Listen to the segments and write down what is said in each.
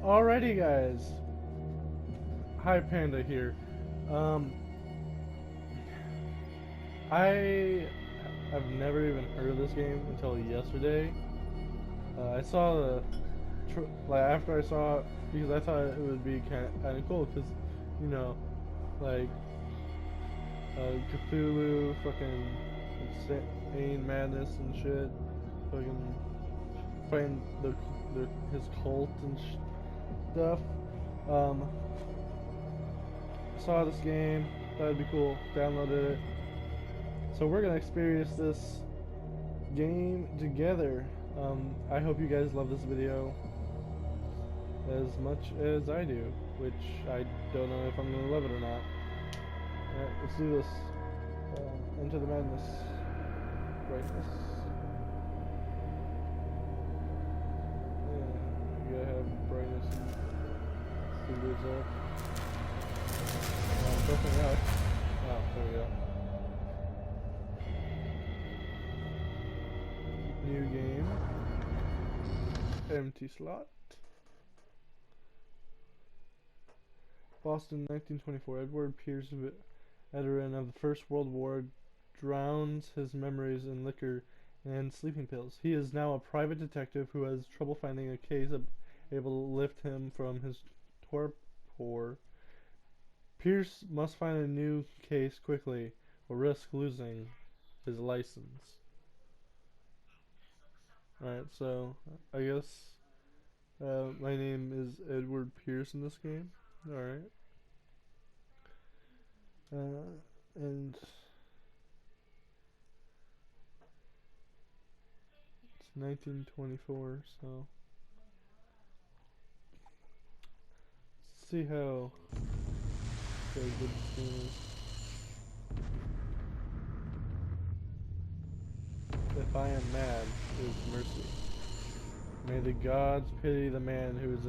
Alrighty, guys. Hi, Panda here. I have never even heard of this game until yesterday. I saw the like after I saw it because I thought it would be kind of cool because you know like Cthulhu, fucking insane madness and shit, fucking fighting his cult and stuff. Um, saw this game, thought it'd be cool, downloaded it. So we're gonna experience this game together. I hope you guys love this video as much as I do, which I don't know if I'm gonna love it or not. Alright, let's do this. Into the madness. Brightness. Yeah, you gotta have brightness and figures up. Definitely not. Oh, there we go. New game. Empty slot. Boston, 1924. Edward Pierce, veteran of the First World War, drowns his memories in liquor and sleeping pills. He is now a private detective who has trouble finding a case able to lift him from his torpor. Pierce must find a new case quickly or risk losing his license. Alright, so I guess my name is Edward Pierce in this game. Alright. And it's 1924, so let's see how good this game is. If I am mad, is mercy. May the gods pity the man who is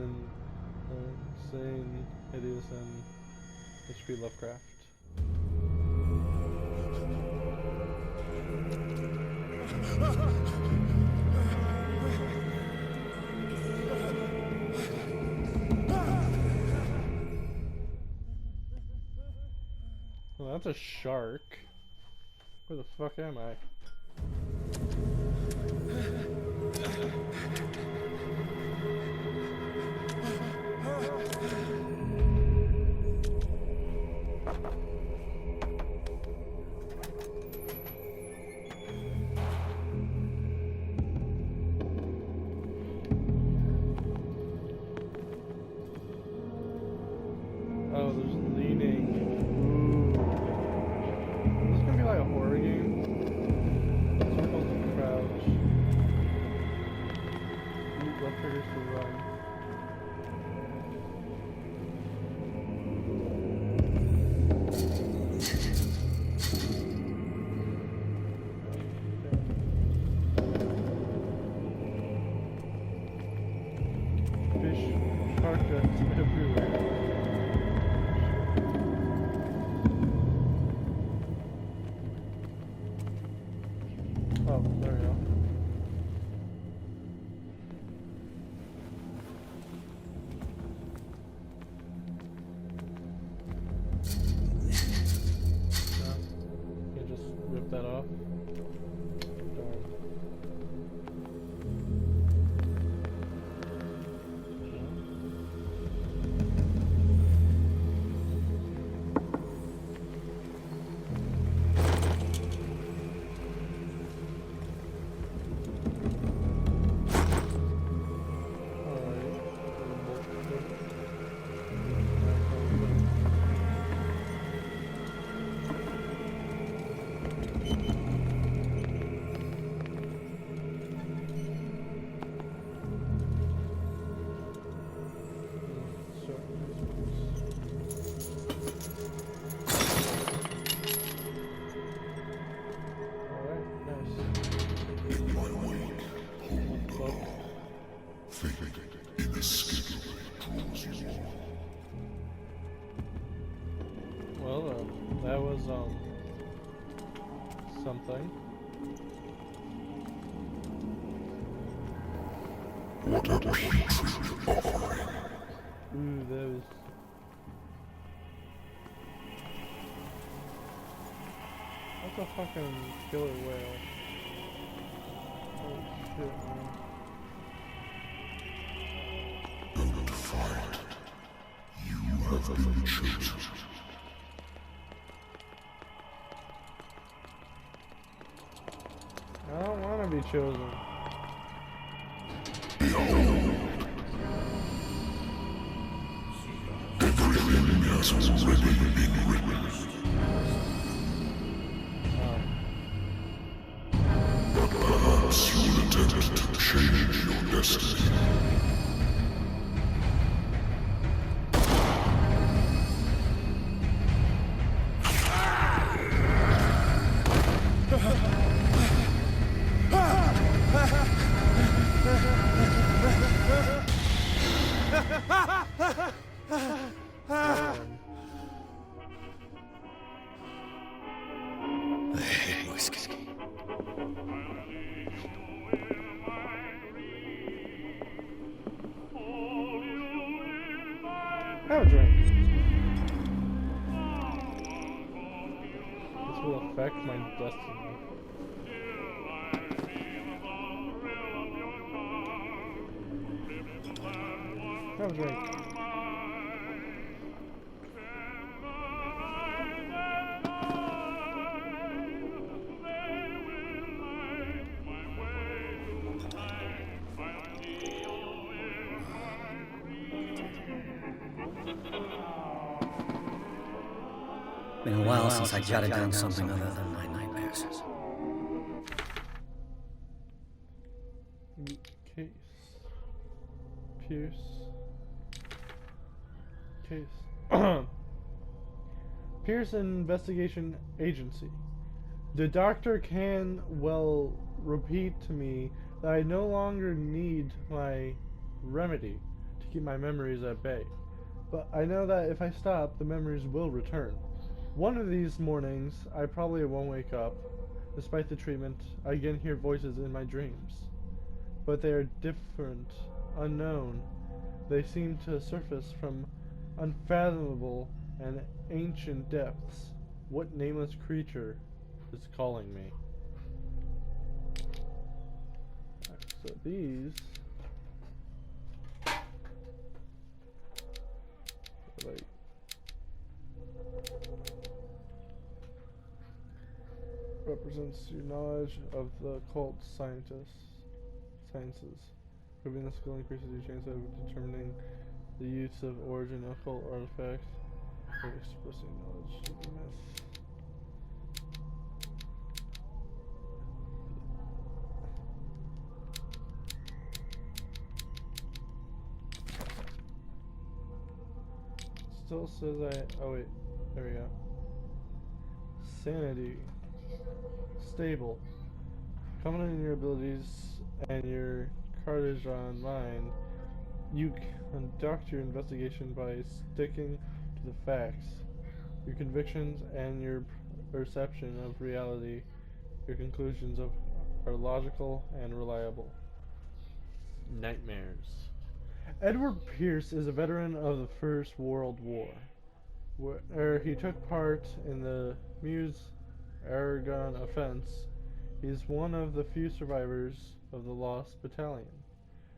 insane, hideous, and H.P. Lovecraft. Well, that's a shark. Where the fuck am I? Oh, there's leaning. Ooh. This is gonna be like a horror game. Circles and crouch. Ooh, left triggers to run. Fish, shark guts everywhere. Oh, there we go. Can't just rip that off. Darn. Well, that was something. What a putrid offering. Ooh, those. That's a fucking killer whale. Holy shit, man. Don't fight. You have been chosen. I don't want to be chosen. Everything has already been written. But perhaps you will attempt to change your destiny. I hate whiskey. Have a drink. This will affect my destiny. Have a drink. Been a while since I jotted down something other than my nightmares. Case. Pierce. Case. Pierce Investigation Agency. The doctor can, well, repeat to me that I no longer need my remedy to keep my memories at bay. But I know that if I stop, the memories will return. One of these mornings, I probably won't wake up. Despite the treatment, I again hear voices in my dreams. But they are different, unknown. They seem to surface from unfathomable and ancient depths. What nameless creature is calling me? So these like represents your knowledge of the occult sciences, proving the skill increases your chance of determining the use of origin of occult artifacts or expressing knowledge of the myth. Still says oh wait, there we go. Sanity. Stable. Confident in your abilities and your cartage online, you conduct your investigation by sticking to the facts. Your convictions and your perception of reality, your conclusions are logical and reliable. Nightmares. Edward Pierce is a veteran of the First World War, where he took part in the Meuse-Argonne offense. He is one of the few survivors of the Lost Battalion,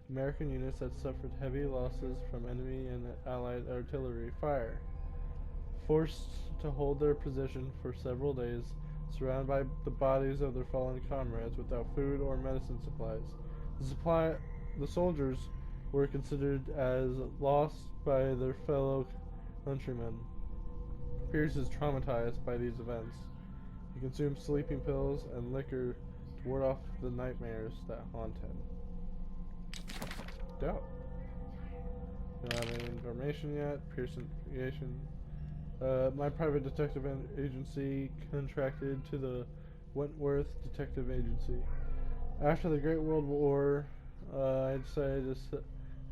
American units that suffered heavy losses from enemy and Allied artillery fire. Forced to hold their position for several days, surrounded by the bodies of their fallen comrades without food or medicine supplies. The soldiers were considered as lost by their fellow countrymen. Pierce is traumatized by these events. He consumes sleeping pills and liquor to ward off the nightmares that haunt him. Dope. Don't have any information yet. Pierce investigation. My private detective agency contracted to the Wentworth Detective Agency. After the Great World War, I decided to set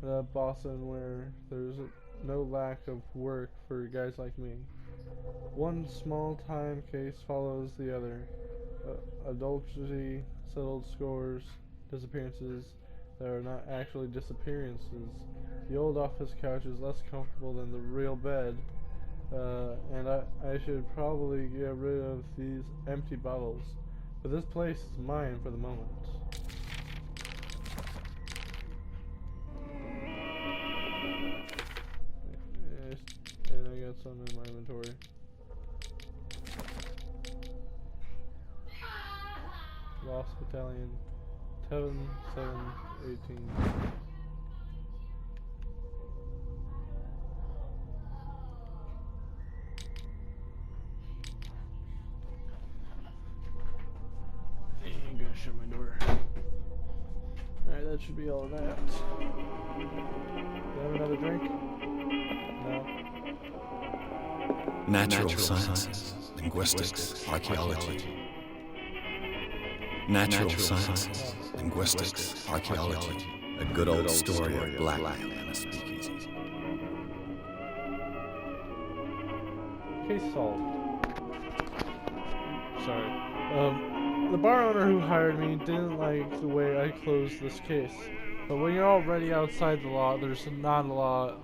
up Boston where there's no lack of work for guys like me. One small-time case follows the other. Adultery, settled scores, disappearances They are not actually disappearances. The old office couch is less comfortable than the real bed, and I should probably get rid of these empty bottles. But this place is mine for the moment. And I got some in my inventory. Lost Battalion 7718. I'm gonna shut my door. Alright, that should be all of that. Do you have another drink? No? Natural sciences, linguistics, archaeology. Natural sciences, linguistics, archaeology. A good old story of blackmail and a speakeasy. Case solved. Sorry. The bar owner who hired me didn't like the way I closed this case. But when you're already outside the law, there's not a lot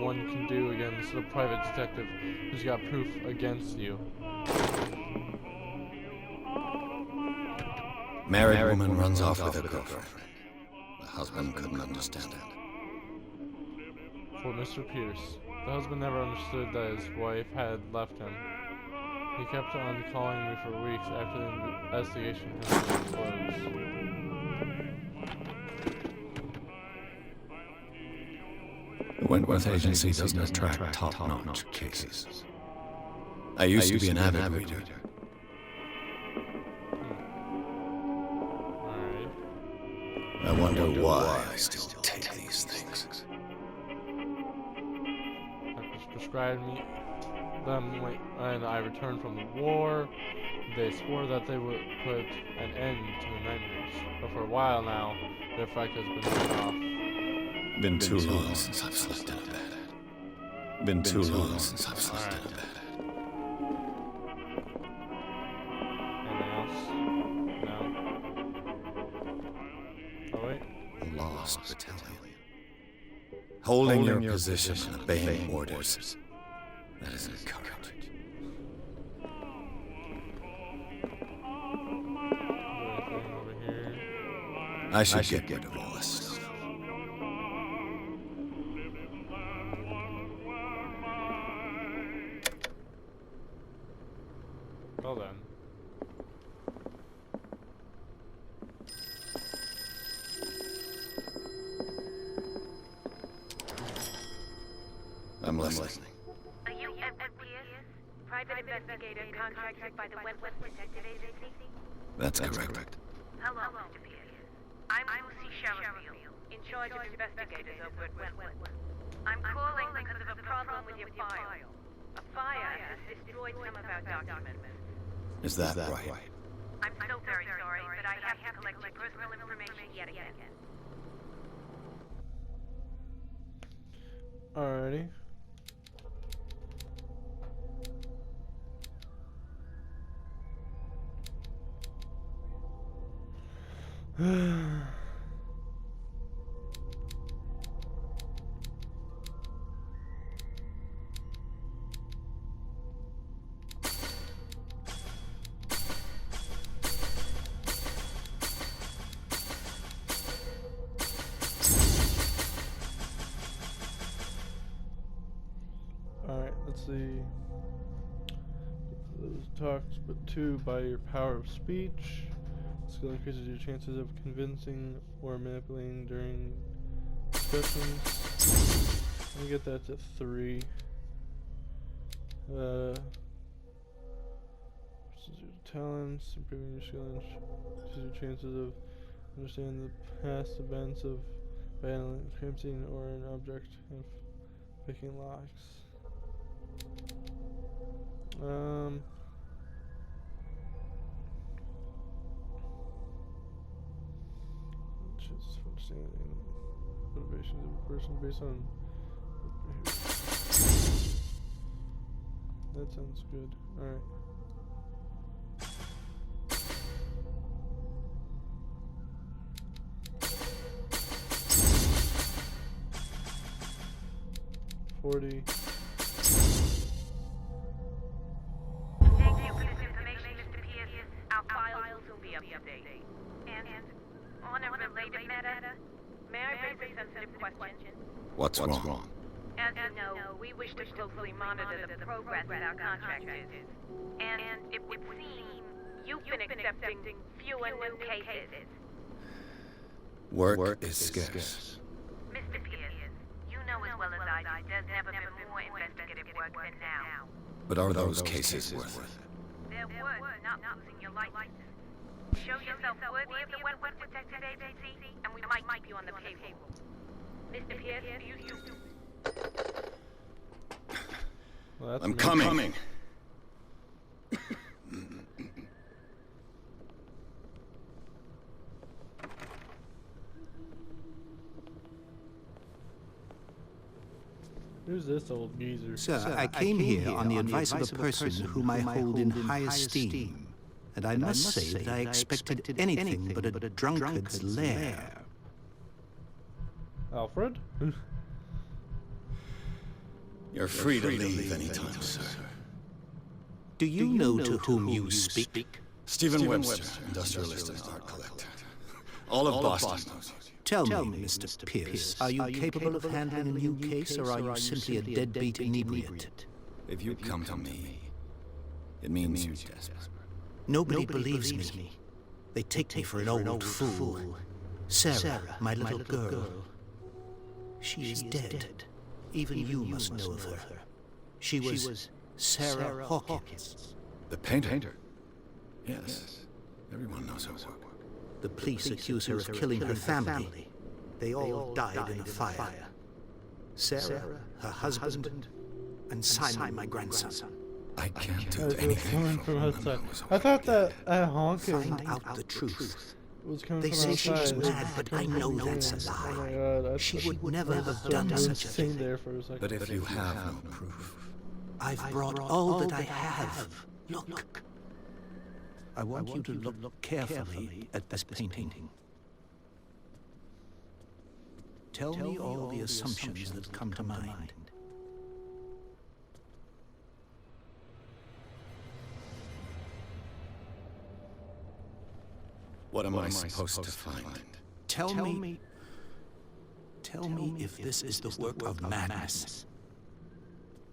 one can do against a private detective who's got proof against you. Married woman runs off with her girlfriend. The husband couldn't understand it. For Mr. Pierce, the husband never understood that his wife had left him. He kept on calling me for weeks after the investigation had been closed. The Wentworth Agency doesn't attract top-notch cases. I used to be an avid reader. I wonder why I still take these things. Doctors prescribed me them when I returned from the war. They swore that they would put an end to the nightmares, but for a while now, their effect has been worn off. Been too long since I've slept in a bed. Been too long since I've slept in a bed. Anything else? No? Oh wait. Lost Battalion. Holding your position and obeying orders. That isn't courage. Anything over here? I should get rid of all this stuff. Well then. I'm listening. Are you Edward Pierce, private investigator contracted by the Wentworth Detective Agency? That's correct. Hello, Mr. Pierce. I'm Lucy Sherrifield, in charge of investigators over at Wentworth. I'm calling because of a problem with your file. A fire has destroyed some of our documents. Is that right? I'm so very sorry, but I have to collect your personal information yet again. Alrighty. Alright, let's see. Those talks, but 2 by your power of speech. Skill increases your chances of convincing or manipulating during discussions. Let me get that to 3. This is your talents, improving your skill increases your chances of understanding the past events of battling, crimson, or an object, and picking locks. Just understanding motivations of a person based on that sounds good. Alright. 40. Thank you for this information, Mr. Pierce. Our files will soon be up to date. And on a related matter, may I raise a sensitive question? What's wrong? As you know, we wish to closely monitor the progress of our contractors. And it would seem you've been accepting fewer new cases. Work is scarce. Mr. Pierce, you know as well as I do, there's never been more investigative work than now. But are those cases worth it? They're worth not losing your license. Show yourself worthy of the Wentworth Detective Agency, and we might keep you on the payroll. Mr. Pierce, you... Well, that's I'm me. coming. Who's this old geezer? Sir, I came here on the advice of a person whom I hold in high esteem, and I must say that I expected anything but a drunkard's lair. Alfred? You're free to leave anytime, sir. Do you know to whom you speak? Stephen Webster, industrialist and art collector. All of Boston knows you. Tell me, Mr. Pierce, are you capable of handling a new case, or are you simply a deadbeat inebriate? If you come to me, it means you're desperate. Nobody believes me. They take me for an old fool. Sarah, my little girl. She is dead. Even you must know of her. She was Sarah Hawkins. The painter? Yes. Everyone knows her work. The police accuse her of killing her family. They all died in a fire. Sarah, her husband, and Simon, my grandson. I can't do It was anything coming for from a woman outside. who was I thought already that at honking Find out the truth. was coming They from say outside. she's mad, but I know that's a Oh my lie. god, She would never have I done was such a sitting thing. there for a second. But if you have no proof, I've brought all that I have. Look. I want you to look carefully at this painting. Tell me all the assumptions that come to mind. what am I supposed to find? Tell me if this is the work of madness.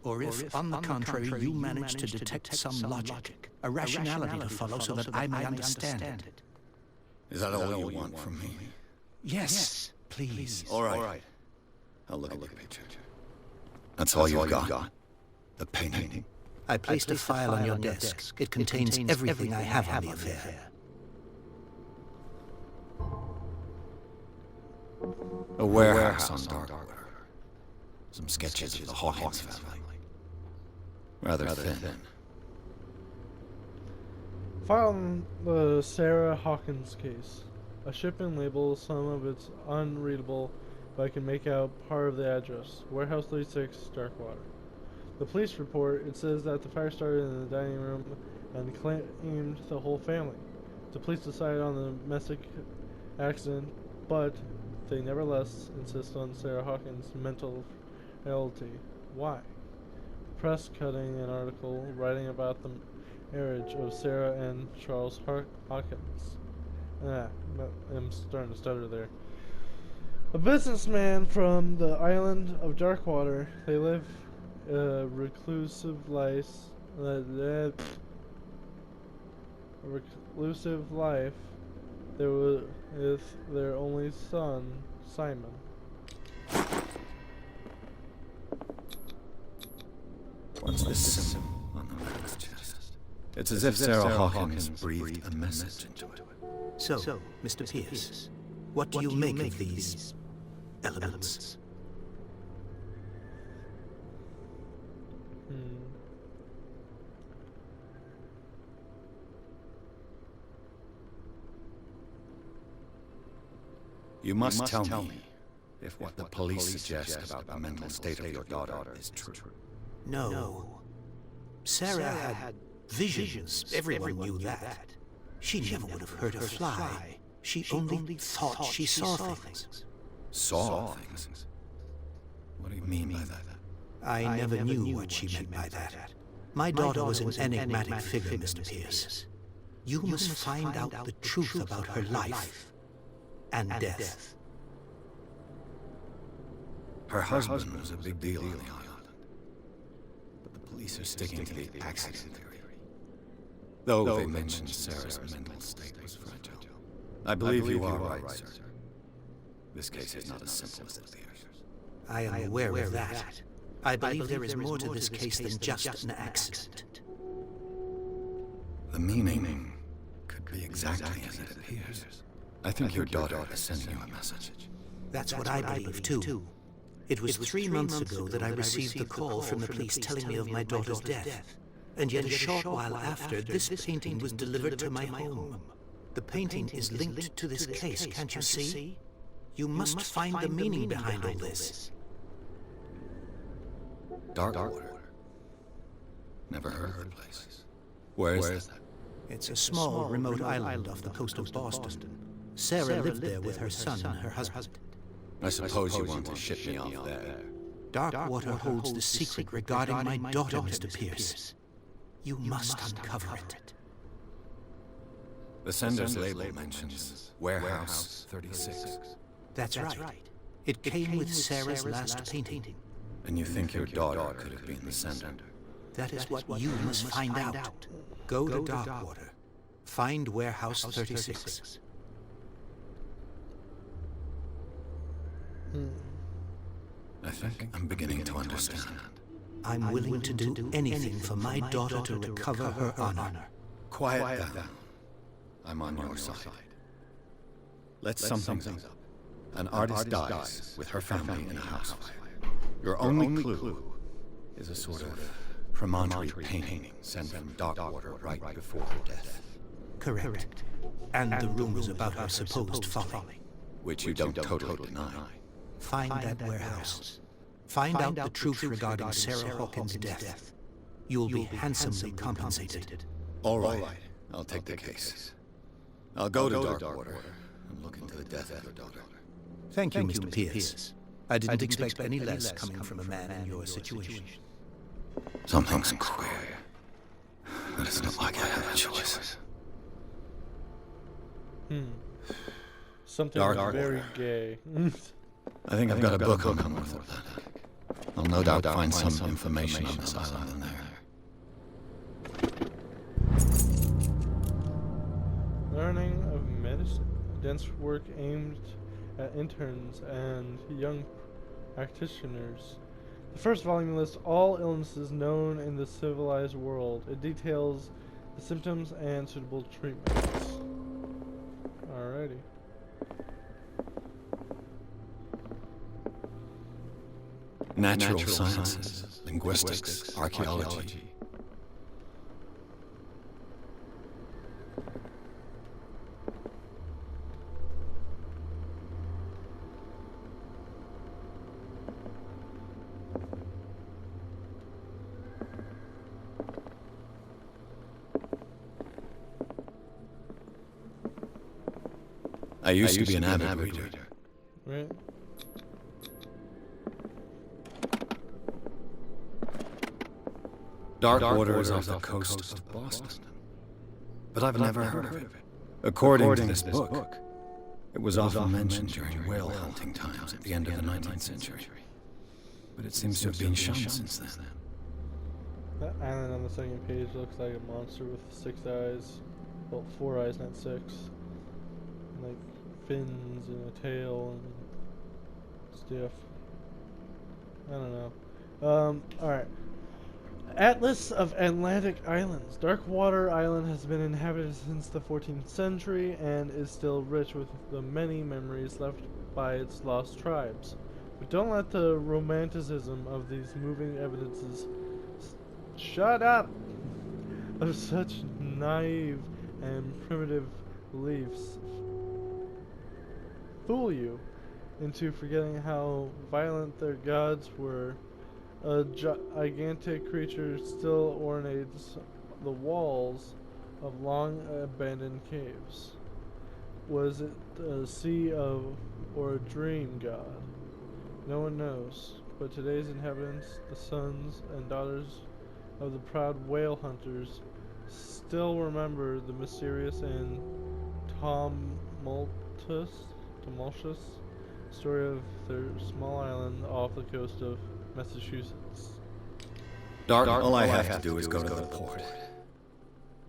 Or if, on the contrary, you manage to detect some logic, a rationality to follow so that I may understand it. Is that all you want from me? Yes, please. All right. I'll look at the picture. That's all you've got? The painting? I placed a file on your desk. It contains everything I have on the affair. A warehouse on Darkwater. Some sketches of the Hawkins family. Rather thin. File on the Sarah Hawkins case. A shipment label, some of it's unreadable, but I can make out part of the address. Warehouse 36, Darkwater. The police report, it says that the fire started in the dining room and claimed the whole family. The police decided on the domestic accident, but they nevertheless insist on Sarah Hawkins' mental frailty. Why? Press cutting an article writing about the marriage of Sarah and Charles Hawkins. I'm starting to stutter there. A businessman from the island of Darkwater. They live a reclusive life. There was their only son, Simon. What's this symbol on the man's chest? It's as if Sarah Hawkins breathed a message into it. So, Mr. Pierce, what do you make of these elements? You must tell me if what the police suggest about the mental state of your daughter is true. No. Sarah had visions. Everyone knew that. She never would have hurt a fly. She only thought she saw things. Saw things? What do you mean by that? I never knew what she meant by that. My daughter was an enigmatic figure, Mr. Pierce. You must find out the truth about her life and death. Her husband was a big deal on the island. But the police are sticking to the accident theory. Though they mentioned Sarah's mental state was fragile. I believe you are right, sir. This case is not as simple as it appears. I am aware of that. I believe there is more to this case than just an accident. The meaning could be exactly as it appears. I think your daughter is sending you a message. That's what I believe, too. It was 3 months ago that I received the call from the police telling me of my daughter's death. And yet a short while after, this painting was delivered to my home. The painting is linked to this case, can't you see? You must find the meaning behind all this. Darkwater. Never heard of the place. Where is that? It's a small, remote island off the coast of Boston. Sarah lived there with her son and her husband. I suppose you want to ship me off there. Darkwater holds the secret regarding my daughter, Mr. Pierce. You must uncover it. The sender's label mentions Warehouse 36. That's right. It came with Sarah's last painting. And you think your daughter could have been the sender? That is what you must find out. Go to Darkwater. Find Warehouse 36. I think I'm beginning to understand. I'm willing to do anything for my daughter to recover her honor. Quiet down. I'm on your side. Let something up. An artist dies with her family in a house fire. Your only clue is a sort of promontory painting sent from Darkwater right before her death. Correct. And the rumors about her supposed folly. Which you don't totally deny. Find that warehouse. Find out the truth regarding Sarah Hawkins' death. You'll be handsomely compensated. All right. I'll take the case. I'll go to Darkwater and look into the death of your daughter. Thank you, Mr. Pierce. I didn't expect any less coming from a man in your situation. Something's queer. But it's not like I have a choice. Something very gay. I think I've got a book on North Atlantic. I'll no doubt find some information on this island in there. Learning of medicine. A dense work aimed at interns and young practitioners. The first volume lists all illnesses known in the civilized world. It details the symptoms and suitable treatments. Alrighty. Natural sciences, linguistics, archaeology. I used to be an avid reader. Right. Darkwater is off the coast of Boston. But I've never heard of it. According to this book, it was often mentioned during whale hunting times at the end of the 19th century. But it seems to have been shunned since then. That island on the second page looks like a monster with 6 eyes. Well, 4 eyes, not 6. And like fins and a tail and stuff. I don't know. Alright. Atlas of Atlantic Islands. Darkwater Island has been inhabited since the 14th century and is still rich with the many memories left by its lost tribes. But don't let the romanticism of these moving evidences shut up of such naive and primitive beliefs fool you into forgetting how violent their gods were. A gigantic creature still ornates the walls of long abandoned caves. Was it a sea of or a dream god? No one knows. but today's inhabitants, the sons and daughters of the proud whale hunters, still remember the mysterious and tumultuous story of their small island off the coast of Massachusetts. Dart, all I have to do is go to the port.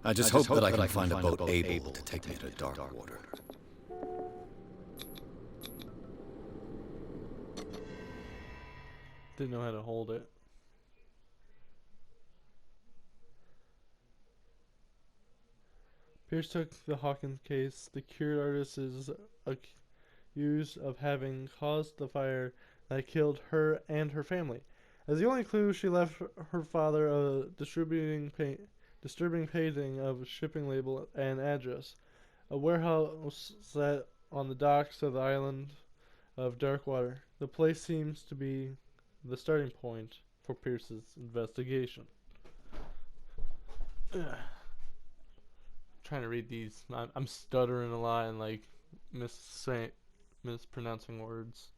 I just hope that I can find a boat able to take me to dark water. Didn't know how to hold it. Pierce took the Hawkins case. The cured artist is accused of having caused the fire that killed her and her family. As the only clue, she left her father a disturbing painting of a shipping label and address. A warehouse set on the docks of the island of Darkwater. The place seems to be the starting point for Pierce's investigation. Trying to read these. I'm stuttering a lot and like mispronouncing words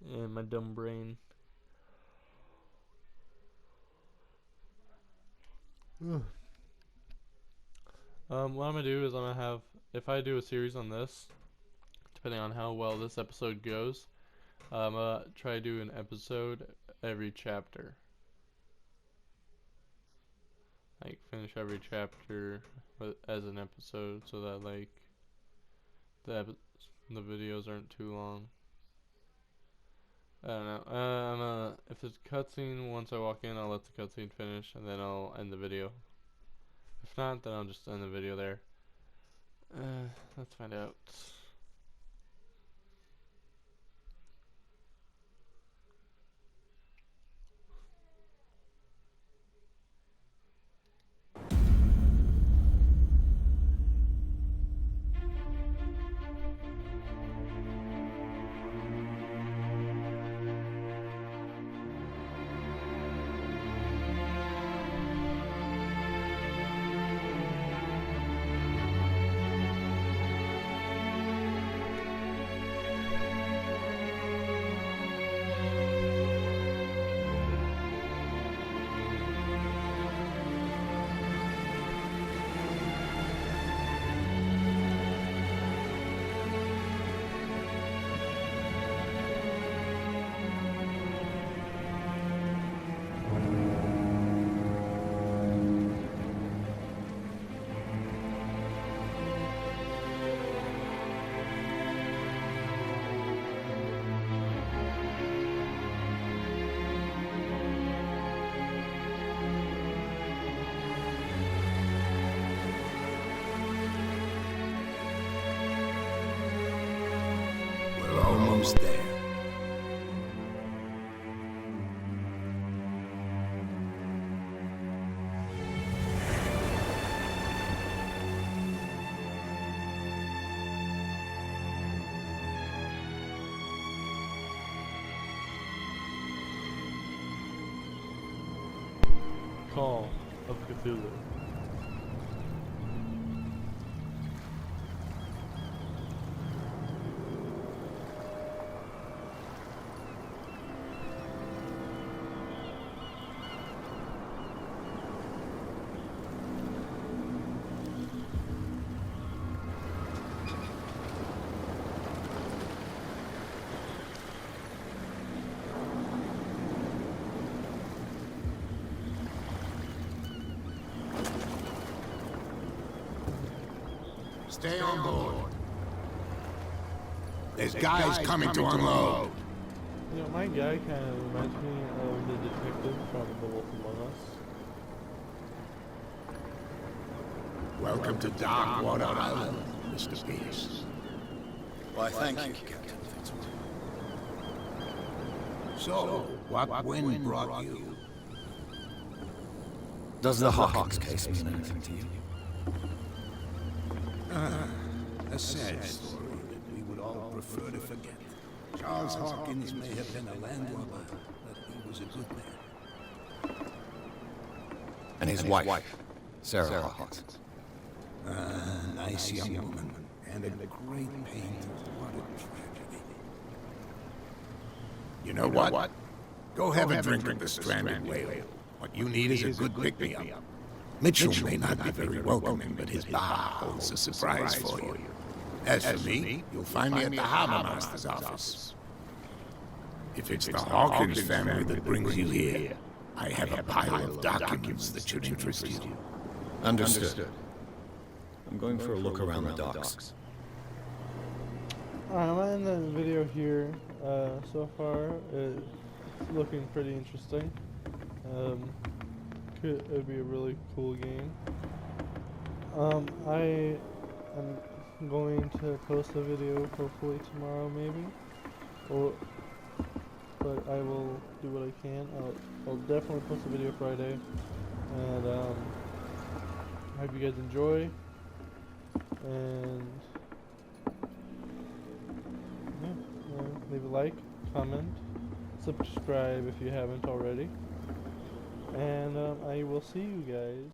in my dumb brain. What I'm gonna do is I'm gonna have, if I do a series on this, depending on how well this episode goes, I'm gonna try to do an episode every chapter. Like finish every chapter as an episode so that like the videos aren't too long. I don't know. If there's a cutscene, once I walk in, I'll let the cutscene finish and then I'll end the video. If not, then I'll just end the video there. Let's find out. Almost there. Call of Cthulhu. Stay on board. There's guys coming to unload. You know, my guy kind of reminds me of the detective from The Wolf Among Us. Welcome to Darkwater Island, Mr. Pierce. Why, thank you, Captain Fitzroy. So, what wind brought you? Does the Hawkins case mean anything to you? A sad story that we would all prefer to forget. Charles Hawkins may have been a landlubber, but he was a good man. And his wife, Sarah Hawkins. A nice young woman, and a great painter. What a tragedy. You know what? Go have a drink of the stranded whale. What you need is a good pick-me-up. Mitchell may not be very welcoming, but his bar holds a surprise for you. As for me, you'll find me at the Harbor Master's office. If it's the Hawkins family that brings you here, I have a pile of documents that should interest you. Understood. I'm going for a look around the docks. I'm in the video here. So far, it's looking pretty interesting. It'd be a really cool game. I am going to post a video hopefully tomorrow, maybe. But I will do what I can. I'll definitely post a video Friday, and I hope you guys enjoy. And yeah, leave a like, comment, subscribe if you haven't already, and I will see you guys